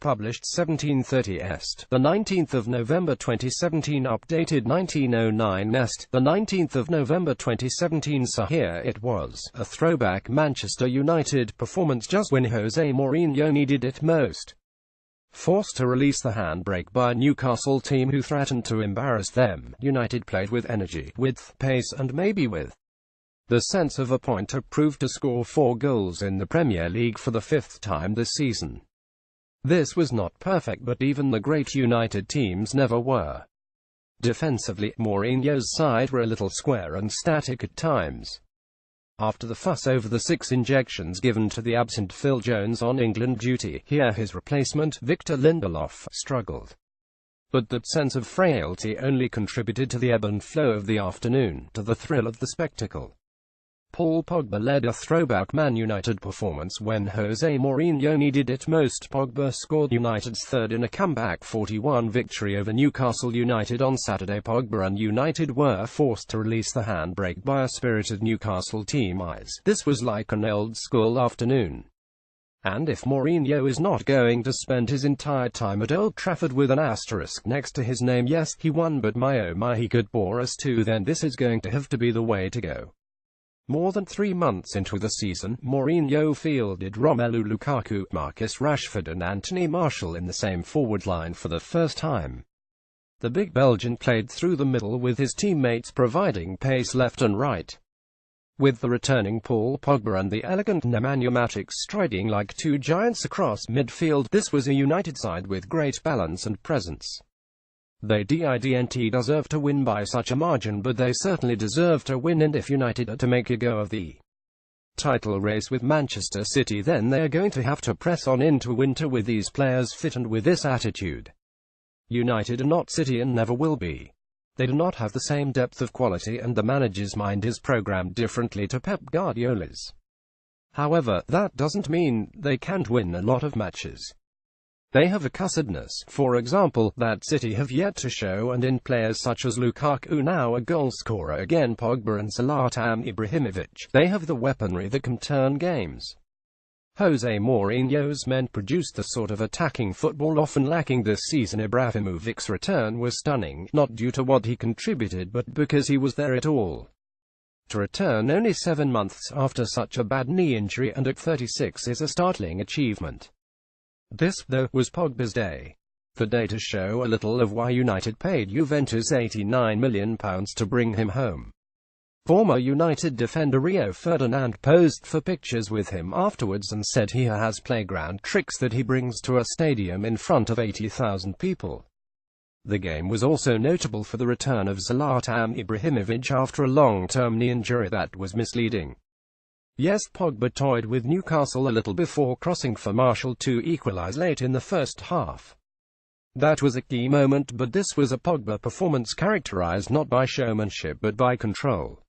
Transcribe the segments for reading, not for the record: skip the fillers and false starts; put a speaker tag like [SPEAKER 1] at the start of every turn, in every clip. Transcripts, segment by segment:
[SPEAKER 1] published 1730 est. The 19th of November 2017 updated 1909 est. The 19th of November 2017 so here it was. A throwback Manchester United performance just when Jose Mourinho needed it most. Forced to release the handbrake by a Newcastle team who threatened to embarrass them, United played with energy, width, pace and maybe with the sense of a point to prove to score 4 goals in the Premier League for the 5th time this season. This was not perfect, but even the great United teams never were. Defensively, Mourinho's side were a little square and static at times. After the fuss over the 6 injections given to the absent Phil Jones on England duty, here his replacement, Victor Lindelof, struggled. But that sense of frailty only contributed to the ebb and flow of the afternoon, to the thrill of the spectacle. Paul Pogba led a throwback Man United performance when Jose Mourinho needed it most. Pogba scored United's third in a comeback 41 victory over Newcastle United on Saturday. Pogba and United were forced to release the handbrake by a spirited Newcastle team. This was like an old-school afternoon. And if Mourinho is not going to spend his entire time at Old Trafford with an asterisk next to his name, yes, he won, but my oh my, he could bore us too, then this is going to have to be the way to go. More than 3 months into the season, Mourinho fielded Romelu Lukaku, Marcus Rashford and Anthony Martial in the same forward line for the first time. The big Belgian played through the middle with his teammates providing pace left and right. With the returning Paul Pogba and the elegant Nemanja Matic striding like 2 giants across midfield, this was a United side with great balance and presence. They didn't deserve to win by such a margin, but they certainly deserve to win, and if United are to make a go of the title race with Manchester City, then they are going to have to press on into winter with these players fit and with this attitude. United are not City and never will be. They do not have the same depth of quality, and the manager's mind is programmed differently to Pep Guardiola's. However, that doesn't mean they can't win a lot of matches. They have a cussedness, for example, that City have yet to show, and in players such as Lukaku, now a goalscorer again, Pogba and Zlatan Ibrahimovic, they have the weaponry that can turn games. Jose Mourinho's men produced the sort of attacking football often lacking this season. Ibrahimovic's return was stunning, not due to what he contributed but because he was there at all. To return only 7 months after such a bad knee injury and at 36 is a startling achievement. This, though, was Pogba's day. The day to show a little of why United paid Juventus £89 million to bring him home. Former United defender Rio Ferdinand posed for pictures with him afterwards and said he has playground tricks that he brings to a stadium in front of 80,000 people. The game was also notable for the return of Zlatan Ibrahimovic after a long-term knee injury that was misleading. Yes, Pogba toyed with Newcastle a little before crossing for Martial to equalise late in the first half. That was a key moment, but this was a Pogba performance characterised not by showmanship but by control.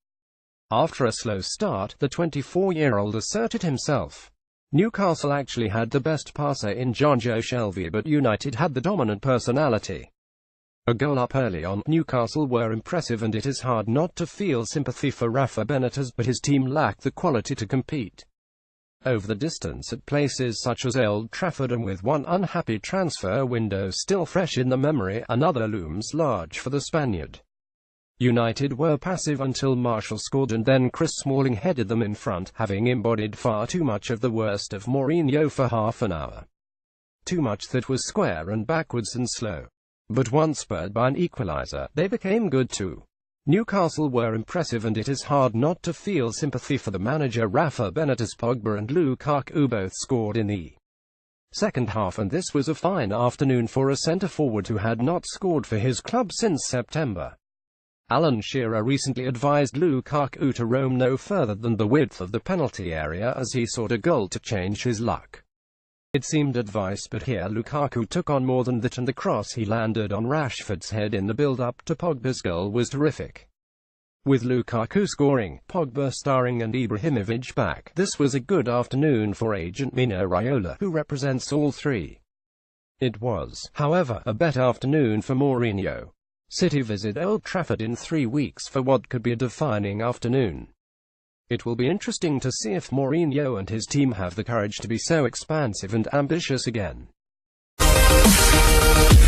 [SPEAKER 1] After a slow start, the 24-year-old asserted himself. Newcastle actually had the best passer in Jonjo Shelvey, but United had the dominant personality. A goal up early on, Newcastle were impressive, and it is hard not to feel sympathy for Rafa Benitez, but his team lacked the quality to compete over the distance at places such as Old Trafford, and with one unhappy transfer window still fresh in the memory, another looms large for the Spaniard. United were passive until Martial scored, and then Chris Smalling headed them in front, having embodied far too much of the worst of Mourinho for half an hour. Too much that was square and backwards and slow. But once spurred by an equaliser, they became good too. Newcastle were impressive, and it is hard not to feel sympathy for the manager Rafa Benitez. Pogba and Lukaku both scored in the second half, and this was a fine afternoon for a centre-forward who had not scored for his club since September. Alan Shearer recently advised Lukaku to roam no further than the width of the penalty area as he sought a goal to change his luck. It seemed advice, but here Lukaku took on more than that, and the cross he landed on Rashford's head in the build-up to Pogba's goal was terrific. With Lukaku scoring, Pogba starring and Ibrahimovic back, this was a good afternoon for agent Mino Raiola, who represents all three. It was, however, a better afternoon for Mourinho. City visit Old Trafford in 3 weeks for what could be a defining afternoon. It will be interesting to see if Mourinho and his team have the courage to be so expansive and ambitious again.
[SPEAKER 2] Bye.